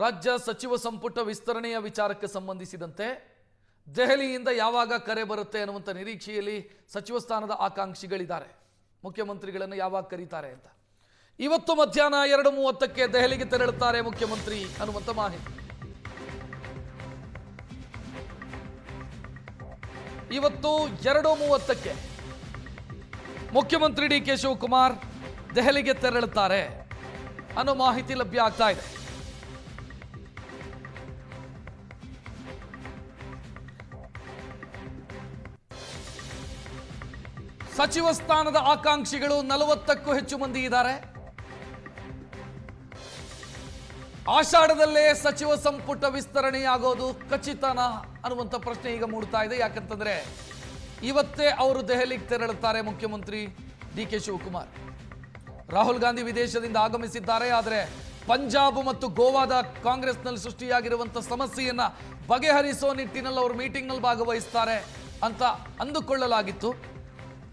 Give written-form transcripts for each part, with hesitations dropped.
ರಾಜ್ಯ ಸಚಿವ ಸಂಪುಟ ವಿಸ್ತರಣೆಯ ವಿಚಾರಕ್ಕೆ ಸಂಬಂಧಿಸಿದಂತೆ ದೆಹಲಿಯಿಂದ ಯಾವಾಗ ಕರೆ ಬರುತ್ತೆ ಅನ್ನುವಂತ ನಿರೀಕ್ಷೆಯಲ್ಲಿ ಸಚಿವ ಸ್ಥಾನದ ಆಕಾಂಕ್ಷಿಗಳಿದ್ದಾರೆ. ಮುಖ್ಯಮಂತ್ರಿಗಳನ್ನು ಯಾವಾಗ ಕರೀತಾರೆ ಅಂತ. ಇವತ್ತು ಮಧ್ಯಾಹ್ನ 2:30ಕ್ಕೆ ದೆಹಲಿಗೆ ತೆರಳುತ್ತಾರೆ ಮುಖ್ಯಮಂತ್ರಿ ಅನ್ನುವಂತ ಮಾಹಿತಿ. ಇವತ್ತು 2:30ಕ್ಕೆ ಮುಖ್ಯಮಂತ್ರಿ ಡಿ ಕೆ ಶಿವಕುಮಾರ್ ದೆಹಲಿಗೆ ತೆರಳುತ್ತಾರೆ ಅನ್ನೋ ಮಾಹಿತಿ ಲಭ್ಯ ಆಗ್ತಾ ಇದೆ. ಸಚಿವ ಸ್ಥಾನದ ಆಕಾಂಕ್ಷಿಗಳು 40ಕ್ಕೂ ಹೆಚ್ಚು ಮಂದಿ ಇದ್ದಾರೆ. ಆಷಾಢದಲ್ಲೇ ಸಚಿವ ಸಂಪುಟ ವಿಸ್ತರಣೆಯಾಗೋದು ಖಚಿತನಾ ಅನ್ನುವಂಥ ಪ್ರಶ್ನೆ ಈಗ ಮೂಡ್ತಾ ಇದೆ. ಯಾಕಂತಂದ್ರೆ ಇವತ್ತೇ ಅವರು ದೆಹಲಿಗೆ ತೆರಳುತ್ತಾರೆ ಮುಖ್ಯಮಂತ್ರಿ ಡಿ ಕೆ ಶಿವಕುಮಾರ್. ರಾಹುಲ್ ಗಾಂಧಿ ವಿದೇಶದಿಂದ ಆಗಮಿಸಿದ್ದಾರೆ. ಆದರೆ ಪಂಜಾಬ್ ಮತ್ತು ಗೋವಾದ ಕಾಂಗ್ರೆಸ್ನಲ್ಲಿ ಸೃಷ್ಟಿಯಾಗಿರುವಂತಹ ಸಮಸ್ಯೆಯನ್ನ ಬಗೆಹರಿಸುವ ನಿಟ್ಟಿನಲ್ಲಿ ಅವರು ಮೀಟಿಂಗ್ನಲ್ಲಿ ಭಾಗವಹಿಸ್ತಾರೆ ಅಂತ ಅಂದುಕೊಳ್ಳಲಾಗಿತ್ತು.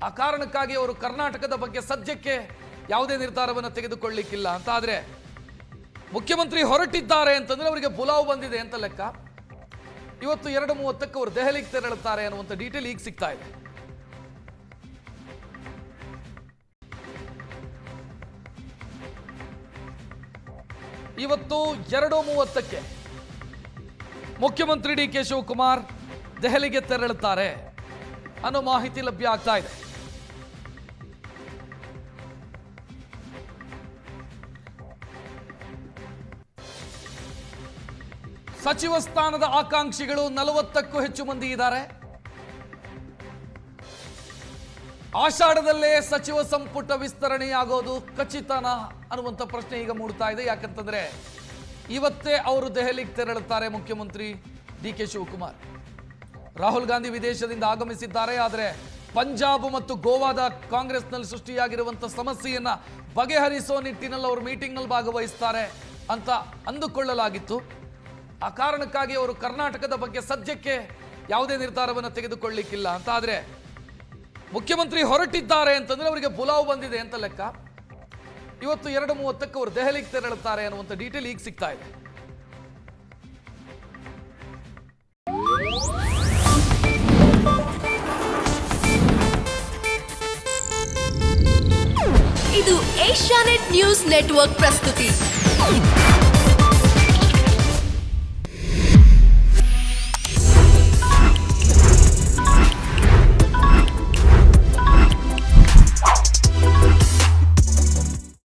ಆ ಕಾರಣಕ್ಕಾಗಿ ಅವರು ಕರ್ನಾಟಕದ ಬಗ್ಗೆ ಸದ್ಯಕ್ಕೆ ಯಾವುದೇ ನಿರ್ಧಾರವನ್ನು ತೆಗೆದುಕೊಳ್ಳಲಿಕ್ಕಿಲ್ಲ ಅಂತ. ಆದರೆ ಮುಖ್ಯಮಂತ್ರಿ ಹೊರಟಿದ್ದಾರೆ ಅಂತಂದ್ರೆ ಅವರಿಗೆ ಬುಲಾವ್ ಬಂದಿದೆ ಅಂತ ಲೆಕ್ಕ. ಇವತ್ತು 2:30ಕ್ಕೆ ಅವರು ದೆಹಲಿಗೆ ತೆರಳುತ್ತಾರೆ ಅನ್ನುವಂಥ ಡೀಟೇಲ್ ಈಗ ಸಿಗ್ತಾ ಇದೆ. ಇವತ್ತು 2:30ಕ್ಕೆ ಮುಖ್ಯಮಂತ್ರಿ ಡಿ ಕೆ ಶಿವಕುಮಾರ್ ದೆಹಲಿಗೆ ತೆರಳುತ್ತಾರೆ ಅನ್ನೋ ಮಾಹಿತಿ ಲಭ್ಯ ಆಗ್ತಾ ಇದೆ. ಸಚಿವ ಸ್ಥಾನದ ಆಕಾಂಕ್ಷಿಗಳು 40ಕ್ಕೂ ಹೆಚ್ಚು ಮಂದಿ ಇದ್ದಾರೆ. ಆಷಾಢದಲ್ಲೇ ಸಚಿವ ಸಂಪುಟ ವಿಸ್ತರಣೆಯಾಗೋದು ಖಚಿತನಾ ಅನ್ನುವಂಥ ಪ್ರಶ್ನೆ ಈಗ ಮೂಡ್ತಾ ಇದೆ. ಯಾಕಂತಂದ್ರೆ ಇವತ್ತೇ ಅವರು ದೆಹಲಿಗೆ ತೆರಳುತ್ತಾರೆ ಮುಖ್ಯಮಂತ್ರಿ ಡಿ ಕೆ ಶಿವಕುಮಾರ್. ರಾಹುಲ್ ಗಾಂಧಿ ವಿದೇಶದಿಂದ ಆಗಮಿಸಿದ್ದಾರೆ. ಆದರೆ ಪಂಜಾಬ್ ಮತ್ತು ಗೋವಾದ ಕಾಂಗ್ರೆಸ್ನಲ್ಲಿ ಸೃಷ್ಟಿಯಾಗಿರುವಂತಹ ಸಮಸ್ಯೆಯನ್ನ ಬಗೆಹರಿಸುವ ನಿಟ್ಟಿನಲ್ಲಿ ಅವರು ಮೀಟಿಂಗ್ನಲ್ಲಿ ಭಾಗವಹಿಸ್ತಾರೆ ಅಂತ ಅಂದುಕೊಳ್ಳಲಾಗಿತ್ತು. ಆ ಕಾರಣಕ್ಕಾಗಿ ಅವರು ಕರ್ನಾಟಕದ ಬಗ್ಗೆ ಸದ್ಯಕ್ಕೆ ಯಾವುದೇ ನಿರ್ಧಾರವನ್ನು ತೆಗೆದುಕೊಳ್ಳಲಿಕ್ಕಿಲ್ಲ ಅಂತ. ಆದರೆ ಮುಖ್ಯಮಂತ್ರಿ ಹೊರಟಿದ್ದಾರೆ ಅಂತಂದ್ರೆ ಅವರಿಗೆ ಬುಲಾವ್ ಬಂದಿದೆ ಅಂತ ಲೆಕ್ಕ. ಇವತ್ತು 2:30ಕ್ಕೆ ಅವರು ದೆಹಲಿಗೆ ತೆರಳುತ್ತಾರೆ ಅನ್ನುವಂಥ ಡೀಟೇಲ್ ಈಗ ಸಿಗ್ತಾ ಇದೆ. ಇದು ಏಷ್ಯಾನೆಟ್ ನ್ಯೂಸ್ ನೆಟ್ವರ್ಕ್ ಪ್ರಸ್ತುತಿ.